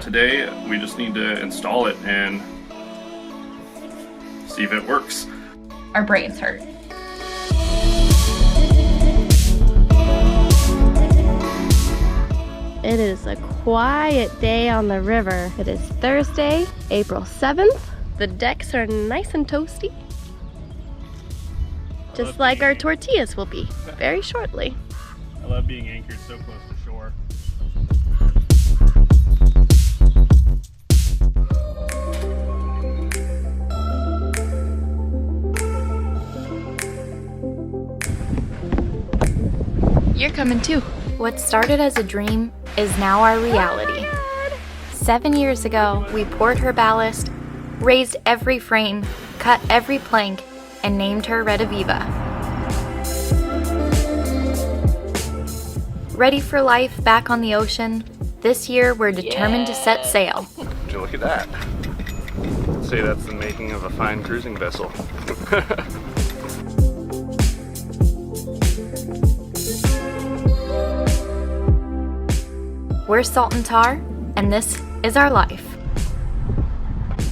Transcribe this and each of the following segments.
today we just need to install it and see if it works. Our brains hurt. It is a quiet day on the river. It is Thursday, April 7th. The decks are nice and toasty. Just like our tortillas will be very shortly. I love being anchored so close to shore. You're coming too. What started as a dream is now our reality. 7 years ago, we poured her ballast, raised every frame, cut every plank, and named her Rediviva. Ready for life back on the ocean, this year we're determined to set sail. Would you look at that? I'd say that's the making of a fine cruising vessel. We're Salt and Tar, and this is our life.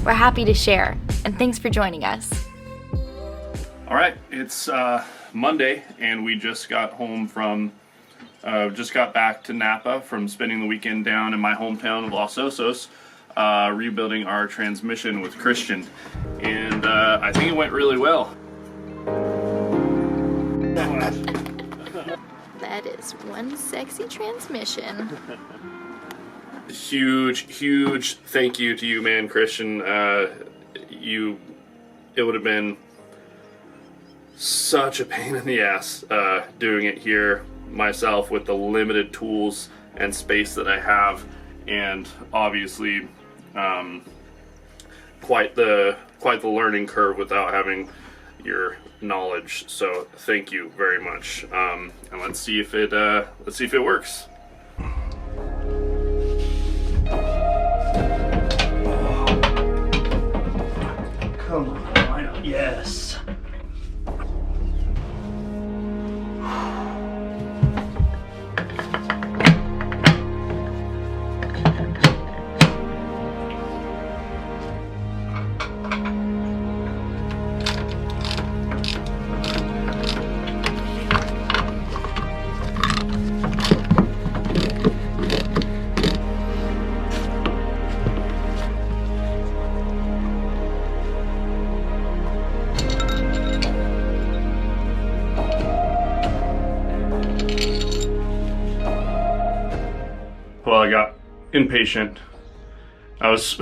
We're happy to share, and thanks for joining us. All right, it's Monday, and we just got home from, just got back to Napa from spending the weekend down in my hometown of Los Osos, rebuilding our transmission with Christian, and I think it went really well. That is one sexy transmission. Huge thank you to you, man, Christian. It would have been such a pain in the ass doing it here myself with the limited tools and space that I have, and obviously quite the learning curve without having your knowledge. So thank you very much, and let's see if it works. Come on, why not? Yes. Well, I got impatient. I was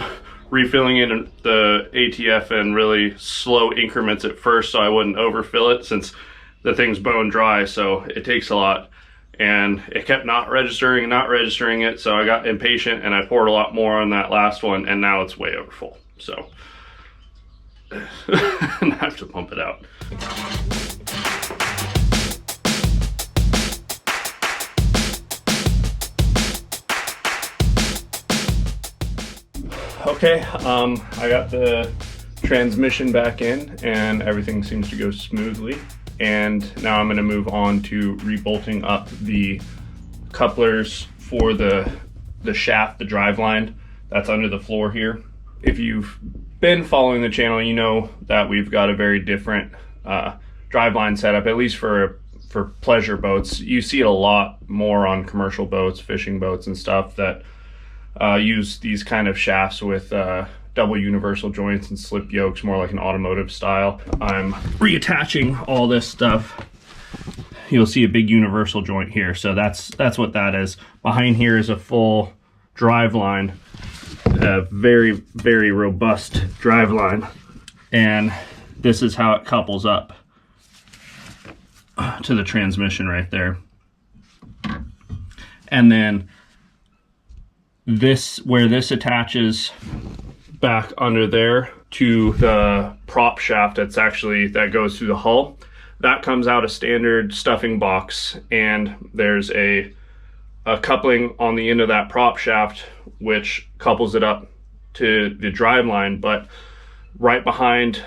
refilling in the ATF in really slow increments at first so I wouldn't overfill it, since the thing's bone dry, so it takes a lot. And it kept not registering it, so I got impatient and I poured a lot more on that last one, and now it's way over full. So I have to pump it out. Okay, I got the transmission back in and everything seems to go smoothly. And now I'm gonna move on to rebolting up the couplers for the shaft, the driveline that's under the floor here. If you've been following the channel, you know that we've got a very different driveline setup, at least for pleasure boats. You see it a lot more on commercial boats, fishing boats and stuff that use these kind of shafts with double universal joints and slip yokes, more like an automotive style. I'm reattaching all this stuff. You'll see a big universal joint here, so that's what that is. Behind here is a full drive line, a very robust drive line, and this is how it couples up to the transmission right there. And then where this attaches back under there to the prop shaft that goes through the hull, that comes out a standard stuffing box, and there's a coupling on the end of that prop shaft which couples it up to the drive line. But right behind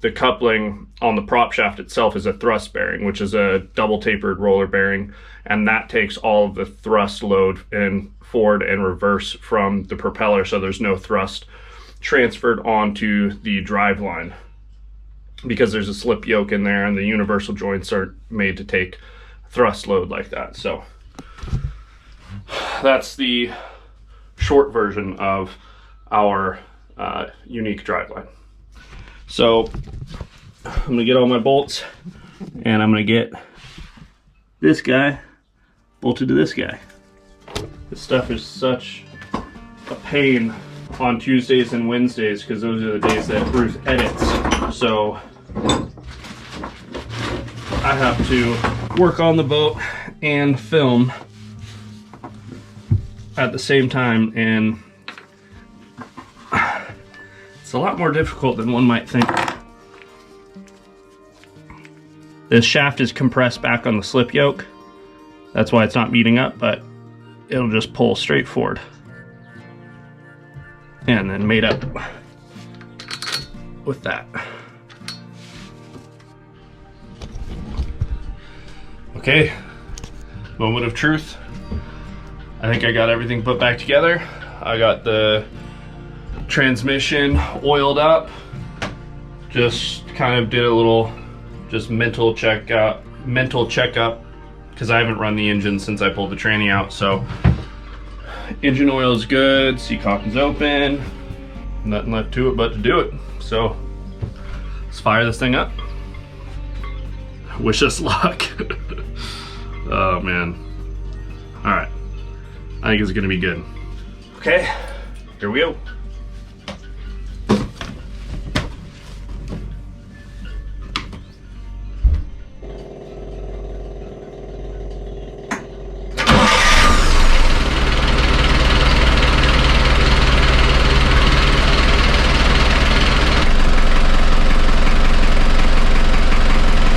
the coupling on the prop shaft itself is a thrust bearing, which is a double tapered roller bearing, and that takes all of the thrust load in forward and reverse from the propeller, so there's no thrust transferred onto the driveline because there's a slip yoke in there and the universal joints are made to take thrust load like that. So that's the short version of our unique driveline. So I'm gonna get all my bolts and I'm gonna get this guy bolted to this guy. This stuff is such a pain on Tuesdays and Wednesdays because those are the days that Ruth edits. So I have to work on the boat and film at the same time, and it's a lot more difficult than one might think. This shaft is compressed back on the slip yoke. That's why it's not meeting up, but it'll just pull straight forward. And then made up with that. Okay, moment of truth. I think I got everything put back together. I got the transmission oiled up. Just kind of did a little mental checkup because I haven't run the engine since I pulled the tranny out. So engine oil is good, seacock is open, nothing left to it but to do it. So let's fire this thing up. Wish us luck. Oh man. All right, I think it's gonna be good. Okay, here we go.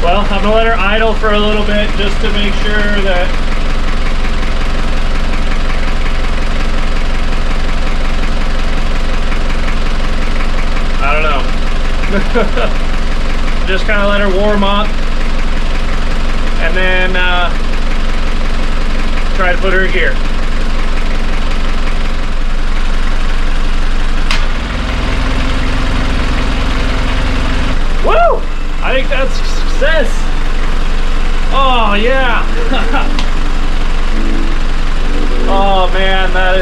Well, I'm gonna let her idle for a little bit just to make sure that I don't know. Just kind of let her warm up and then try to put her in gear. Woo! I think that's a success. Oh yeah. Oh man, that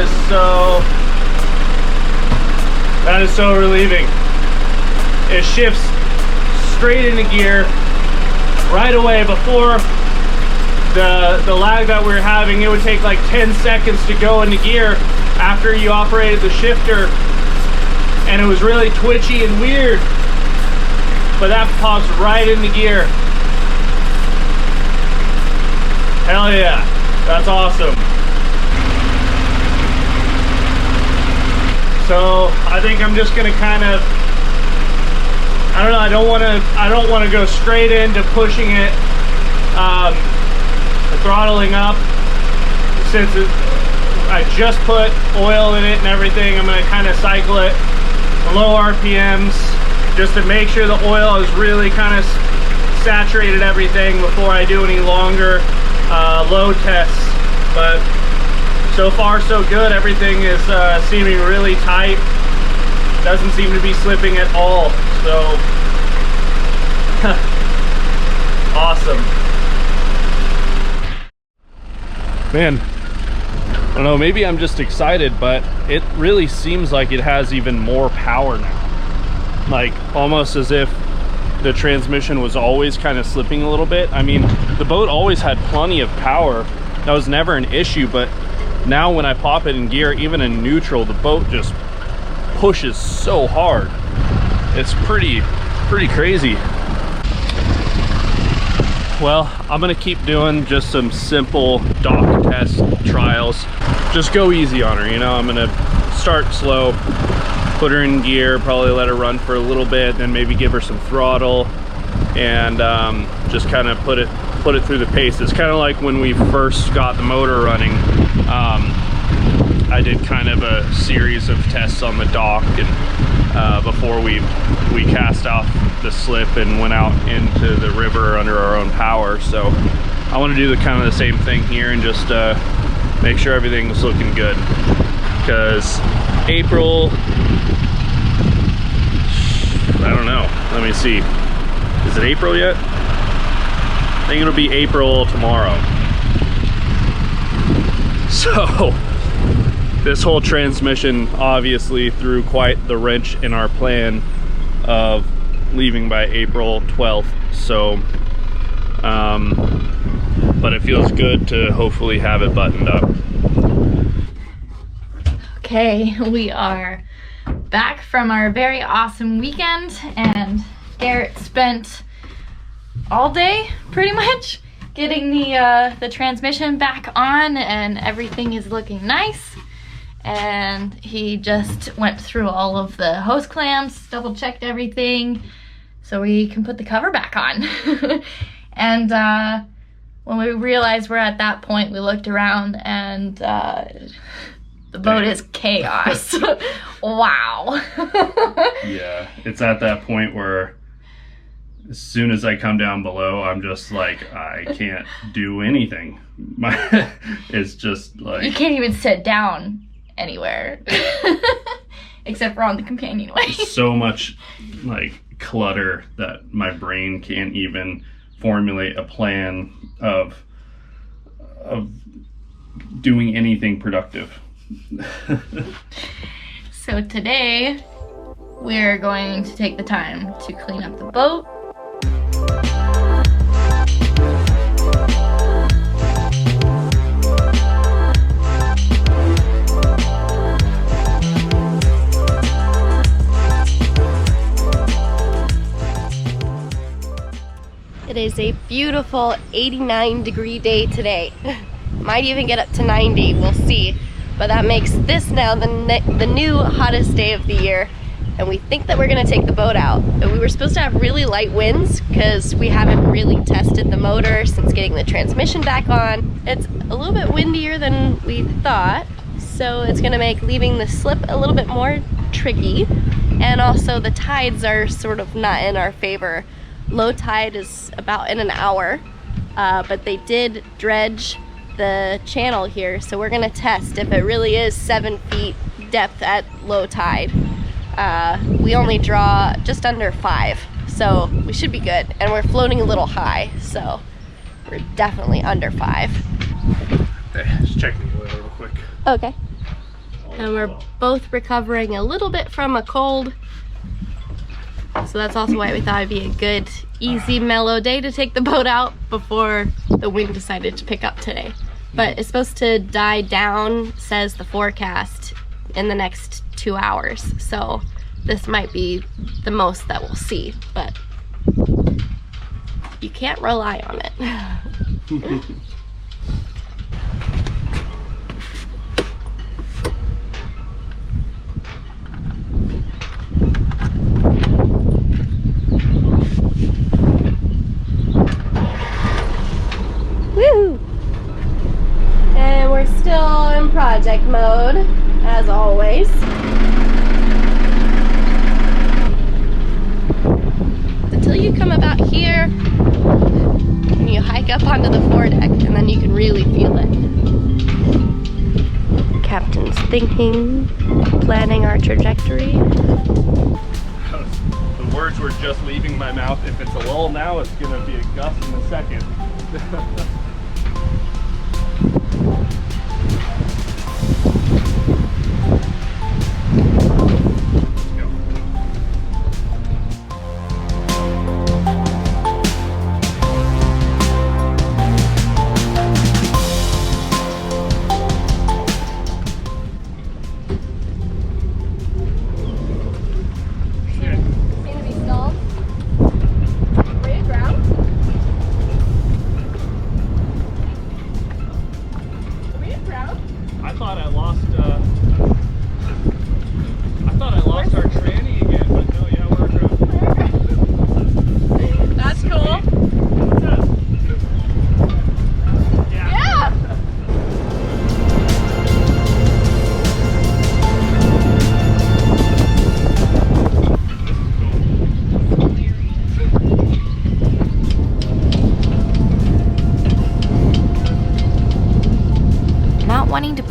is so relieving. It shifts straight into gear right away. Before the lag that we were having, it would take like 10 seconds to go into gear after you operated the shifter, and it was really twitchy and weird. But that pops right into gear. Hell yeah, that's awesome. So I think I'm just gonna kind of, I don't know, I don't want to go straight into pushing it, throttling up, since I just put oil in it and everything. I'm gonna kind of cycle it low RPMs, just to make sure the oil has really kind of saturated everything before I do any longer load tests. But so far so good. Everything is seeming really tight. Doesn't seem to be slipping at all. So awesome. Man, I don't know, maybe I'm just excited, but it really seems like it has even more power now. Like almost as if the transmission was always kind of slipping a little bit. I mean, the boat always had plenty of power. That was never an issue, but now when I pop it in gear, even in neutral, the boat just pushes so hard. It's pretty crazy. Well, I'm gonna keep doing just some simple dock test trials. Just go easy on her, you know. I'm gonna start slow, put her in gear, probably let her run for a little bit, then maybe give her some throttle, and just kind of put it through the paces. Kind of like when we first got the motor running. I did kind of a series of tests on the dock, and before we cast off the slip and went out into the river under our own power. So I want to do the kind of the same thing here and just make sure everything's looking good, because April, I don't know, let me see, is it April yet? I think it'll be April tomorrow. So this whole transmission obviously threw quite the wrench in our plan of leaving by April 12th. So but it feels good to hopefully have it buttoned up. Okay, we are back from our very awesome weekend, and Garrett spent all day pretty much getting the transmission back on, and everything is looking nice. And he just went through all of the hose clamps, double checked everything so we can put the cover back on. And when we realized we're at that point, we looked around and the boat is chaos. Wow. Yeah, it's at that point where as soon as I come down below, I'm just like, I can't do anything. It's just like... You can't even sit down anywhere except for on the companionway. So much like clutter that my brain can't even formulate a plan of doing anything productive. So today we're going to take the time to clean up the boat. It is a beautiful 89-degree day today. Might even get up to 90, we'll see. But that makes this now the new hottest day of the year. And we think that we're gonna take the boat out. But we were supposed to have really light winds because we haven't really tested the motor since getting the transmission back on. It's a little bit windier than we thought, so it's gonna make leaving the slip a little bit more tricky. And also the tides are sort of not in our favor. Low tide is about in an hour, but they did dredge the channel here, so we're gonna test if it really is 7 feet depth at low tide. We only draw just under 5, so we should be good, and we're floating a little high, so we're definitely under 5. Okay, just checking the oil real quick. Okay. And we're both recovering a little bit from a cold, so that's also why we thought it'd be a good, easy, mellow day to take the boat out before the wind decided to pick up today. But it's supposed to die down, says the forecast, in the next 2 hours. So this might be the most that we'll see, but you can't rely on it. Woo! And we're still in project mode, as always. Until you come about here, and you hike up onto the foredeck, and then you can really feel it. Captain's thinking, planning our trajectory. The words were just leaving my mouth. If it's a lull now, it's gonna be a gust in a second.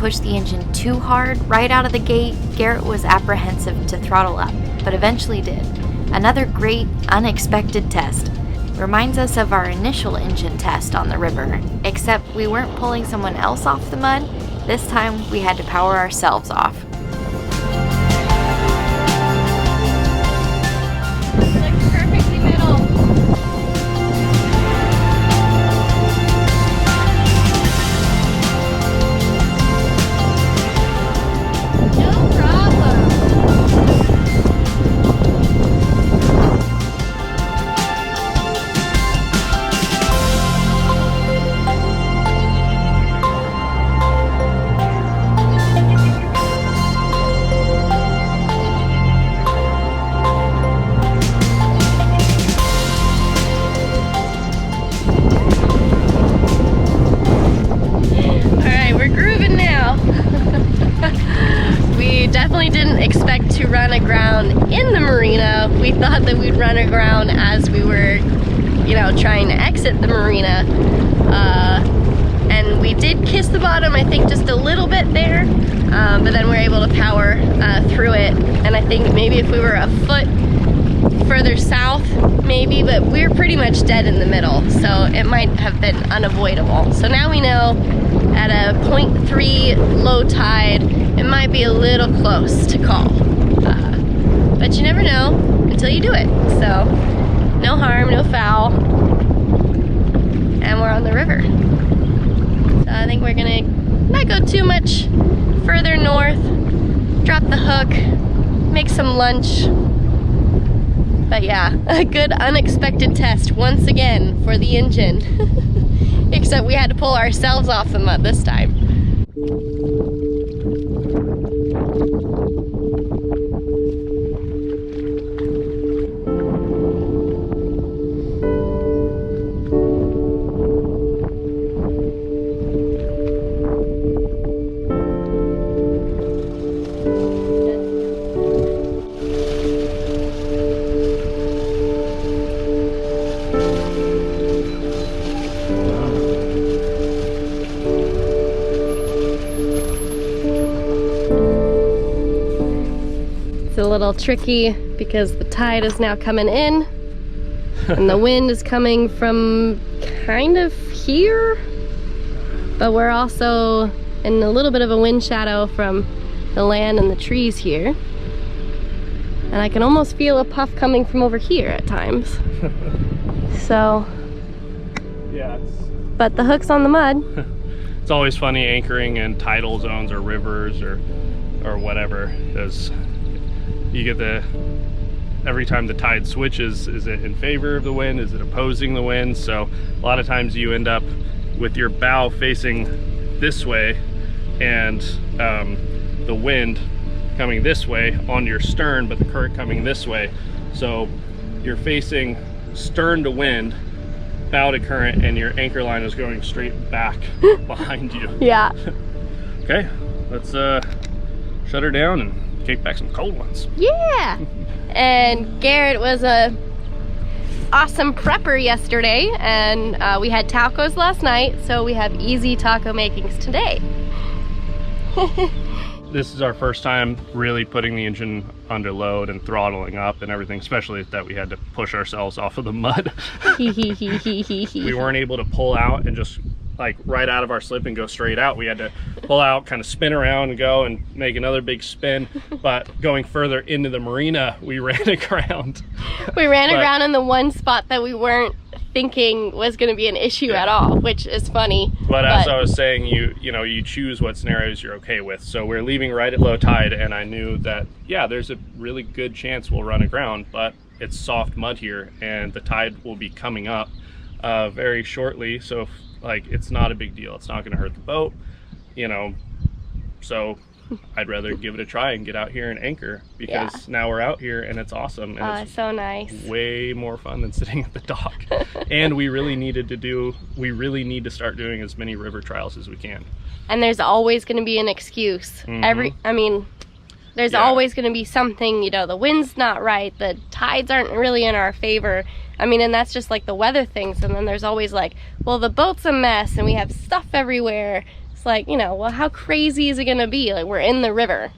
push the engine too hard right out of the gate, Garrett was apprehensive to throttle up, but eventually did. Another great, unexpected test. Reminds us of our initial engine test on the river, except we weren't pulling someone else off the mud. This time we had to power ourselves off. Looks perfectly middle. No problem. We definitely didn't expect to run aground in the marina. We thought that we'd run aground as we were, you know, trying to exit the marina. And we did kiss the bottom, I think just a little bit there, but then we were able to power through it. And I think maybe if we were a foot further south, maybe, but we're pretty much dead in the middle, so it might have been unavoidable. So now we know at a 0.3 low tide, it might be a little close to call. But you never know until you do it. So no harm, no foul, and we're on the river. So I think we're gonna not go too much further north, drop the hook, make some lunch. But yeah, a good unexpected test once again for the engine. Except we had to pull ourselves off the mud this time. A little tricky because the tide is now coming in and the wind is coming from kind of here, but we're also in a little bit of a wind shadow from the land and the trees here, and I can almost feel a puff coming from over here at times. So Yeah, but the hook's on the mud. it's always funny anchoring in tidal zones or rivers or whatever, because you get every time the tide switches, is it in favor of the wind, is it opposing the wind? So a lot of times you end up with your bow facing this way and the wind coming this way on your stern, but the current coming this way. So you're facing stern to wind, bow to current, and your anchor line is going straight back behind you. Yeah. Okay, let's shut her down and kick back some cold ones. Yeah. And Garrett was a awesome prepper yesterday, and we had tacos last night, so we have easy taco makings today. This is our first time really putting the engine under load and throttling up and everything, especially that we had to push ourselves off of the mud. We weren't able to pull out and just like right out of our slip and go straight out. We had to pull out, kind of spin around and go and make another big spin. But going further into the marina, we ran aground. We ran around in the one spot that we weren't thinking was going to be an issue at all, which is funny. But as I was saying, you know, you choose what scenarios you're okay with. So we're leaving right at low tide, and I knew that, yeah, there's a really good chance we'll run aground, but it's soft mud here and the tide will be coming up very shortly. So like, it's not a big deal. It's not going to hurt the boat, you know. So I'd rather give it a try and get out here and anchor, because now we're out here and it's awesome. And it's so nice. Way more fun than sitting at the dock. And we really need to start doing as many river trials as we can. And there's always going to be an excuse. Mm-hmm. There's always going to be something, you know, the wind's not right, the tides aren't really in our favor. I mean, and that's just like the weather things. And then there's always like, well, the boat's a mess and we have stuff everywhere. It's like, you know, well, how crazy is it gonna be? Like, we're in the river.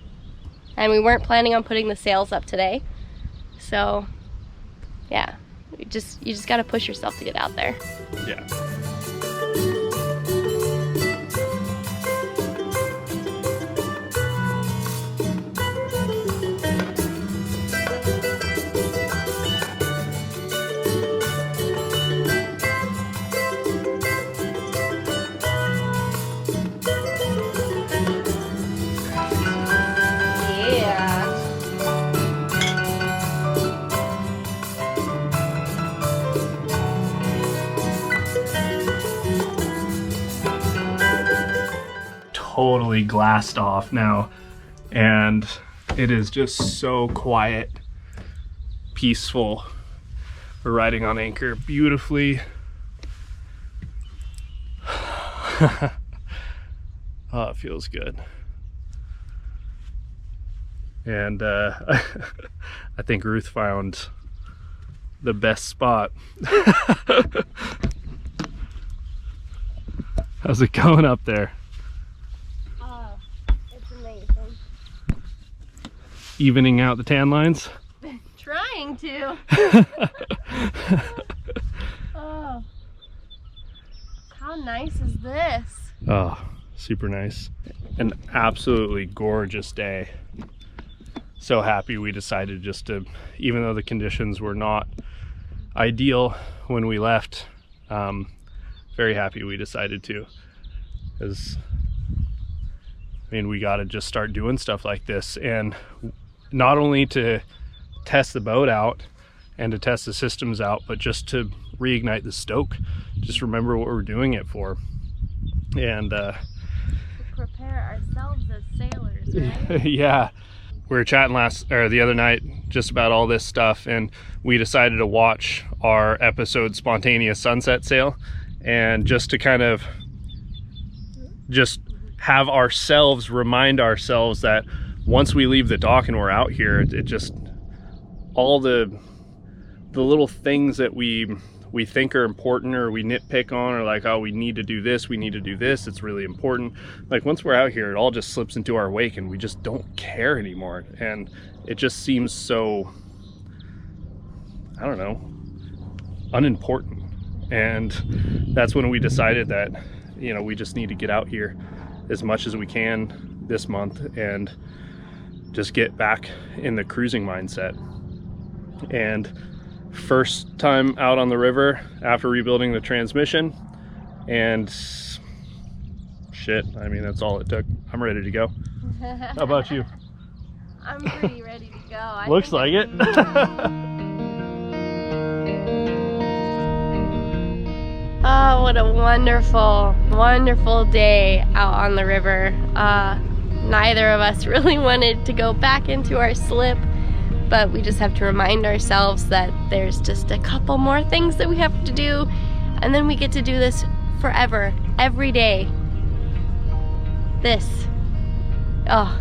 And we weren't planning on putting the sails up today. So, yeah, you just gotta push yourself to get out there. Yeah. Totally glassed off now, and it is just so quiet, peaceful. We're riding on anchor beautifully. Oh, it feels good. And I think Ruth found the best spot. How's it going up there? Evening out the tan lines? Trying to. Oh, how nice is this? Oh, super nice. An absolutely gorgeous day. So happy we decided just to, even though the conditions were not ideal when we left, very happy we decided to. Because, I mean, we got to just start doing stuff like this, and not only to test the boat out and to test the systems out, but just to reignite the stoke. Just remember what we're doing it for. And to prepare ourselves as sailors, right? yeah, we were chatting the other night just about all this stuff, and we decided to watch our episode Spontaneous Sunset Sail, and just to kind of just have ourselves remind ourselves that once we leave the dock and we're out here, it just, all the little things that we think are important, or we nitpick on, or like, oh, we need to do this, it's really important. Like, once we're out here, it all just slips into our wake and we just don't care anymore. And it just seems so, I don't know, unimportant. And that's when we decided that, you know, we just need to get out here as much as we can this month and just get back in the cruising mindset. And first time out on the river after rebuilding the transmission, and shit, I mean, that's all it took. I'm ready to go. How about you? I'm pretty ready to go. Looks like it. Oh, what a wonderful, wonderful day out on the river. Neither of us really wanted to go back into our slip, but we just have to remind ourselves that there's just a couple more things that we have to do, and then we get to do this forever, every day. This. Oh,